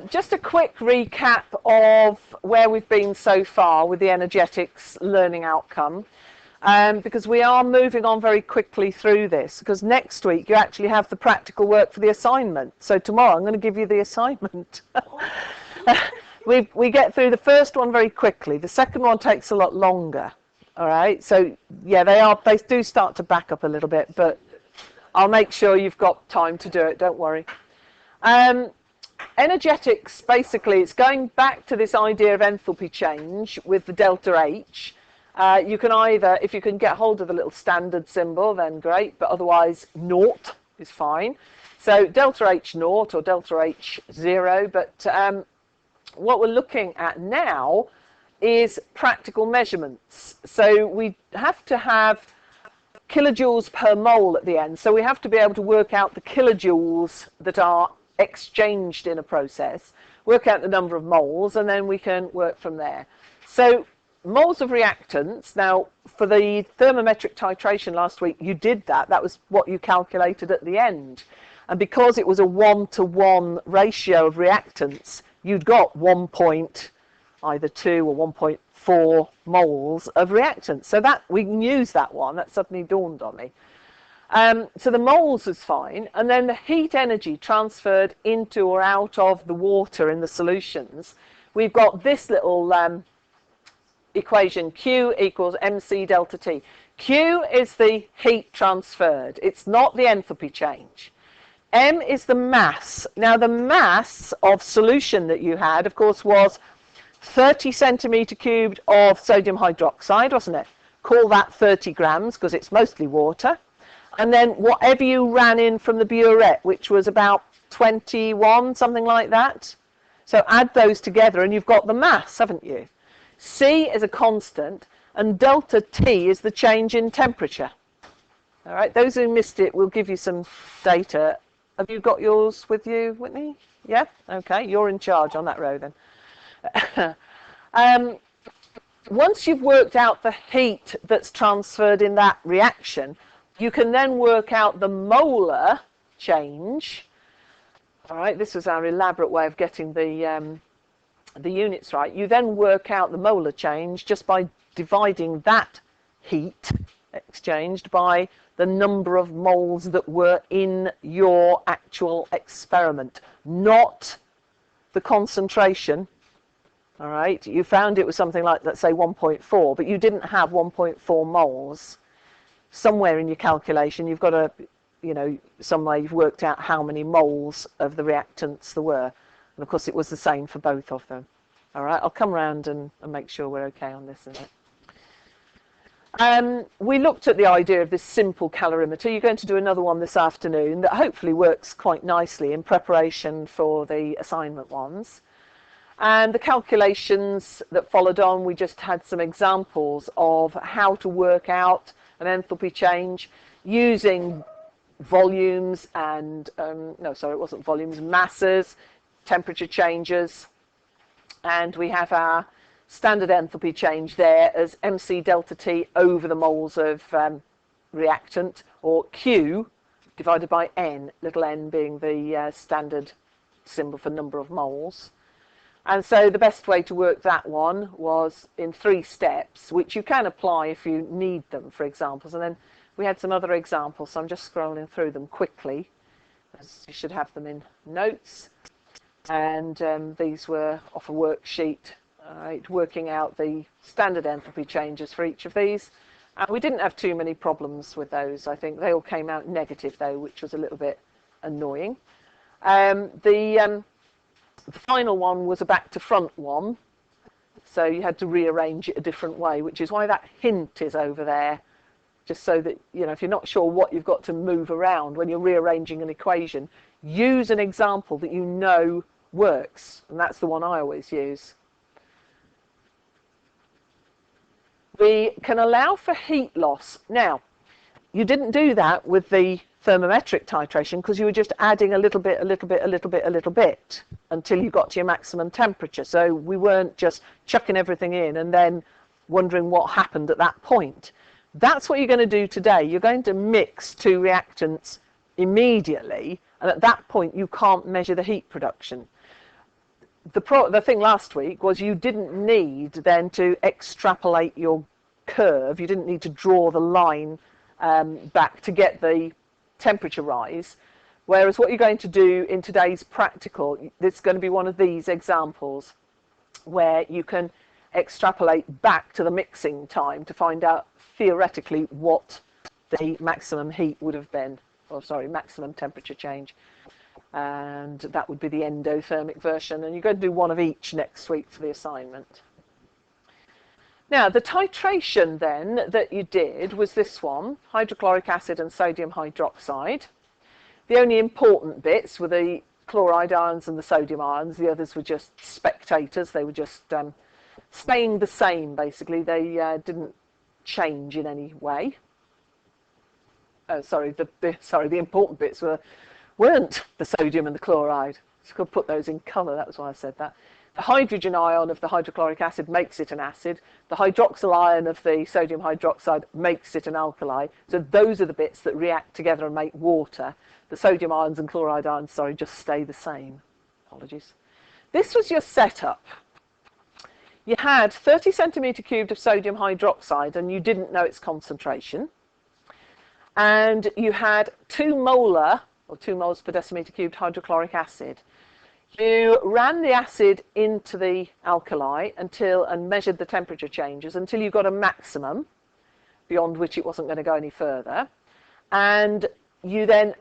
Just a quick recap of where we've been so far with the energetics learning outcome, because we are moving on very quickly through this, because next week you actually have the practical work for the assignment. So tomorrow I'm going to give you the assignment. we get through the first one very quickly. The second one takes a lot longer. All right. So yeah, they do start to back up a little bit, but I'll make sure you've got time to do it. Don't worry. Energetics, basically, it's going back to this idea of enthalpy change with the delta H. You can either, if you can get hold of the little standard symbol, then great, but otherwise naught is fine. So delta H naught or delta H 0, but what we're looking at now is practical measurements. So we have to have kilojoules per mole at the end. So we have to be able to work out the kilojoules that are exchanged in a process, work out the number of moles, and then we can work from there. So moles of reactants, now for the thermometric titration last week, you did that. That was what you calculated at the end. And because it was a 1-to-1 ratio of reactants, you'd got 1.2 or 1.4 moles of reactants. So that we can use that one. That suddenly dawned on me. So the moles is fine, and then the heat energy transferred into or out of the water in the solutions. We've got this little equation, Q equals mc delta T. Q is the heat transferred. It's not the enthalpy change. M is the mass. Now the mass of solution that you had, of course, was 30 centimetre cubed of sodium hydroxide, wasn't it? Call that 30 grams because it's mostly water. And then whatever you ran in from the burette, which was about 21, something like that. So add those together and you've got the mass, haven't you? C is a constant and delta T is the change in temperature. All right, those who missed it, we'll give you some data. Have you got yours with you, Whitney? Yeah? Okay, you're in charge on that row then. Once you've worked out the heat that's transferred in that reaction, you can then work out the molar change. All right, this was our elaborate way of getting the units right. You then work out the molar change just by dividing that heat exchanged by the number of moles that were in your actual experiment, not the concentration. All right, you found it was something like, let's say, 1.4, but you didn't have 1.4 moles. Somewhere in your calculation, you've got to, somewhere you've worked out how many moles of the reactants there were. And of course, it was the same for both of them. All right, I'll come around and make sure we're okay on this. We looked at the idea of this simple calorimeter. You're going to do another one this afternoon that hopefully works quite nicely in preparation for the assignment ones. And the calculations that followed on, we just had some examples of how to work out an enthalpy change using volumes and, no, sorry, it wasn't volumes, masses, temperature changes. And we have our standard enthalpy change there as mc delta T over the moles of reactant, or Q divided by N, little n being the standard symbol for number of moles. And so the best way to work that one was in 3 steps, which you can apply if you need them for examples. And then we had some other examples, so I'm just scrolling through them quickly, as you should have them in notes. And these were off a worksheet, working out the standard enthalpy changes for each of these. And we didn't have too many problems with those. I think they all came out negative, though, which was a little bit annoying. The final one was a back to front one, so you had to rearrange it a different way, which is why that hint is over there, just so that, if you're not sure what you've got to move around when you're rearranging an equation, use an example that you know works, and that's the one I always use. We can allow for heat loss. Now, you didn't do that with the thermometric titration because you were just adding a little bit until you got to your maximum temperature. So we weren't just chucking everything in and then wondering what happened at that point. That's what you're going to do today. You're going to mix 2 reactants immediately And at that point, you can't measure the heat production. The thing last week was you didn't need then to extrapolate your curve. You didn't need to draw the line back to get the temperature rise. Whereas what you're going to do in today's practical, it's going to be one of these examples where you can extrapolate back to the mixing time to find out theoretically what the maximum heat would have been, or sorry, maximum temperature change. And that would be the endothermic version, and you're going to do one of each next week for the assignment. Now, the titration then that you did was this one, hydrochloric acid and sodium hydroxide. The only important bits were the chloride ions and the sodium ions. The others were just spectators. They were just staying the same, basically. They didn't change in any way. Oh, sorry, the important bits weren't the sodium and the chloride. So I could put those in colour, that was why I said that. The hydrogen ion of the hydrochloric acid makes it an acid. The hydroxyl ion of the sodium hydroxide makes it an alkali. So those are the bits that react together and make water. The sodium ions and chloride ions, sorry, just stay the same. Apologies. This was your setup. You had 30 centimetre cubed of sodium hydroxide and you didn't know its concentration. And you had 2 molar, or 2 moles per decimetre cubed hydrochloric acid. You ran the acid into the alkali and measured the temperature changes until you got a maximum, beyond which it wasn't going to go any further. And you then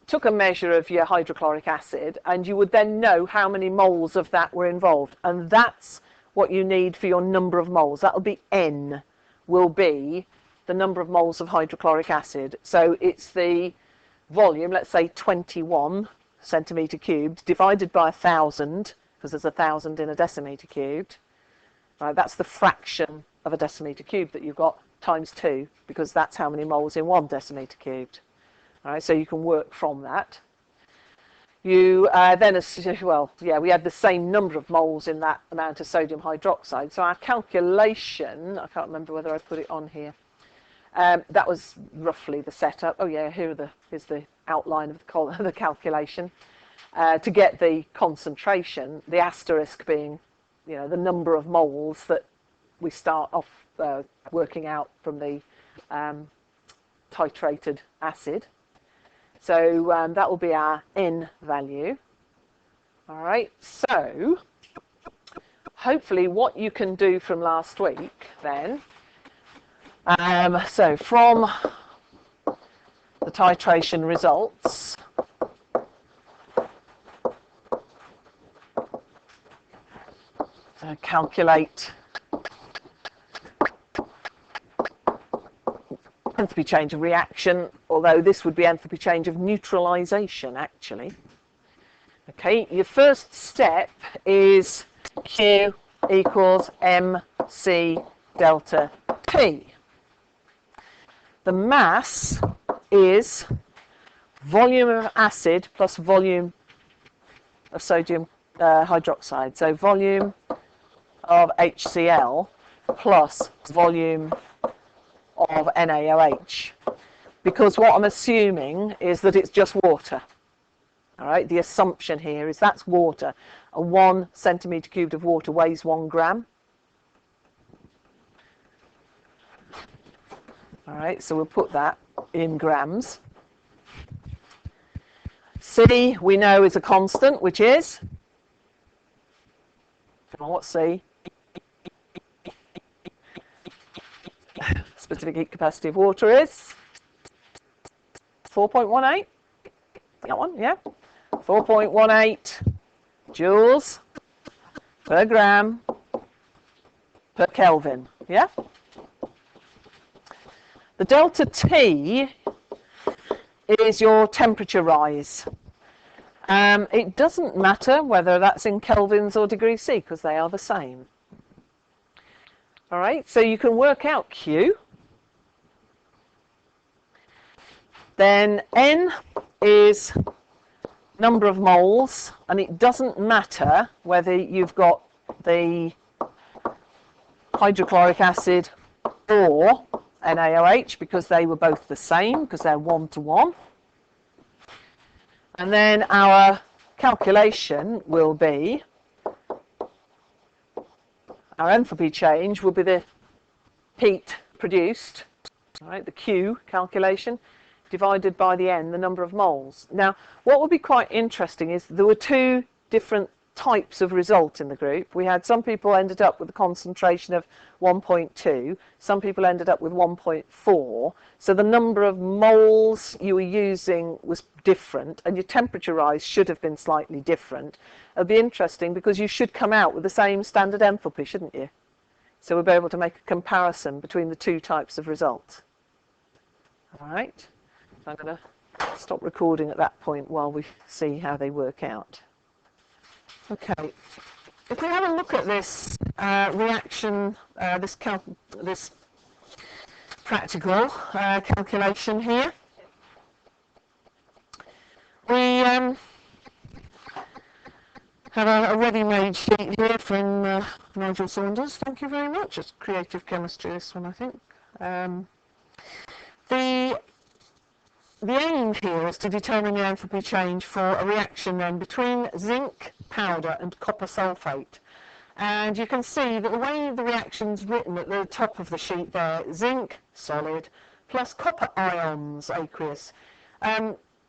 took a measure of your hydrochloric acid, and you would then know how many moles of that were involved. And that's what you need for your number of moles. That'll be N, will be the number of moles of hydrochloric acid. So it's the volume, let's say 21 centimetre cubed, divided by 1,000, because there's 1,000 in a decimetre cubed. Right, that's the fraction of a decimetre cubed that you've got, times 2, because that's how many moles in 1 decimetre cubed. All right, so you can work from that. You then, well, yeah, we had the same number of moles in that amount of sodium hydroxide. So our calculation, I can't remember whether I put it on here. That was roughly the setup. Oh yeah, here's the outline of the calculation. To get the concentration, the asterisk being, you know, the number of moles that we start off working out from the titrated acid. So that will be our N value. All right, so hopefully what you can do from last week then, so from the titration results, calculate enthalpy change of reaction, although this would be enthalpy change of neutralization actually. Okay, your first step is Q equals mc delta T. The mass is volume of acid plus volume of sodium hydroxide. So volume of HCl plus volume of NaOH. Because what I'm assuming is that it's just water. All right, the assumption here is that's water. And 1 centimetre cubed of water weighs 1 gram. All right, so we'll put that in grams. C, we know, is a constant, which is, what's C? Specific heat capacity of water is 4.18. That one, yeah. 4.18 joules per gram per Kelvin, yeah. The delta T is your temperature rise. It doesn't matter whether that's in kelvins or degrees C, because they are the same. All right, so you can work out Q. Then N is number of moles, and it doesn't matter whether you've got the hydrochloric acid or NaOH, because they were both the same, because they're 1 to 1. And then our calculation will be, our enthalpy change will be the heat produced, right, the Q calculation, divided by the N, the number of moles. Now, what would be quite interesting is there were two different types of result in the group. We had some people ended up with a concentration of 1.2, some people ended up with 1.4, so the number of moles you were using was different, and your temperature rise should have been slightly different. It'll be interesting because you should come out with the same standard enthalpy, shouldn't you? So we'll be able to make a comparison between the two types of result. All right, so I'm going to stop recording at that point while we see how they work out. Okay, if we have a look at this reaction, this practical calculation here, we have a ready-made sheet here from Nigel Saunders. Thank you very much. It's creative chemistry, this one, I think. The aim here is to determine the enthalpy change for a reaction then between zinc powder and copper sulfate. And you can see that the way the reaction's written at the top of the sheet there, zinc solid plus copper ions aqueous.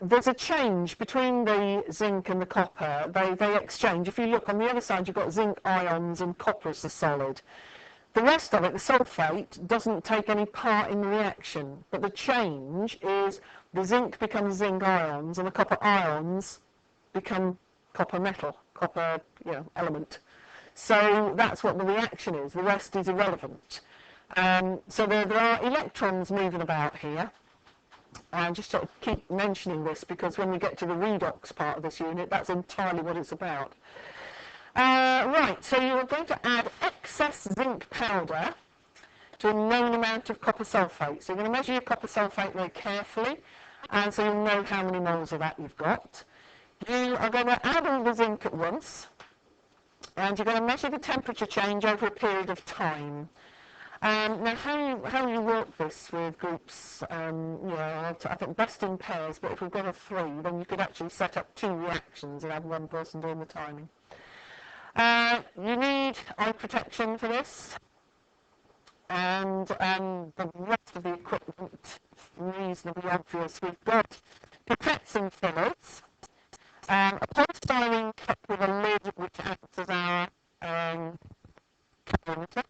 There's a change between the zinc and the copper. They exchange. If you look on the other side, you've got zinc ions and copper is the solid. The rest of it, the sulfate, doesn't take any part in the reaction, but the change is the zinc becomes zinc ions and the copper ions become copper metal, copper element. So that's what the reaction is. The rest is irrelevant. So there are electrons moving about here. And just sort of keep mentioning this because when we get to the redox part of this unit, that's entirely what it's about. Right, so you're going to add excess zinc powder to a known amount of copper sulfate. So you're going to measure your copper sulfate very carefully, and so you'll know how many moles of that you've got. You are going to add all the zinc at once, and you're going to measure the temperature change over a period of time. Now, how you work this with groups, I think best in pairs, but if we've got a 3, then you could actually set up 2 reactions and have one person doing the timing. You need eye protection for this, and the rest of the equipment is reasonably obvious. We've got pipettes and fillers, a polystyrene cup with a lid which acts as our calorimeter.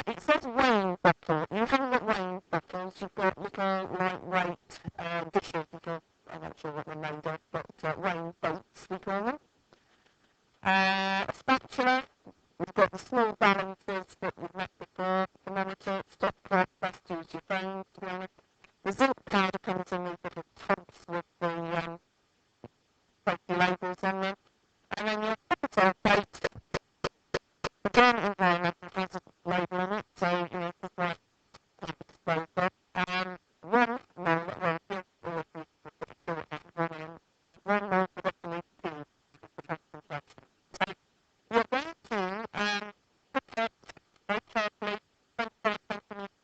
It says weighing bottle. You haven't got weighing bottles, you've got little lightweight dishes, I'm not sure what they're made of, but weighing boats we call them. A spatula, we've got the small balances that we've met before, thermometer, stopwatch, best use your phone, to be honest. The zinc powder comes in these little tubs with the safety labels on them. And then your copper sulfate, again, environmental hazard label on it, so, this is like disposal. 1 mole, well, if you're always used to put it at 1 mole for definitely 2 for concentration. So you're going to put it very carefully, 25 centimetres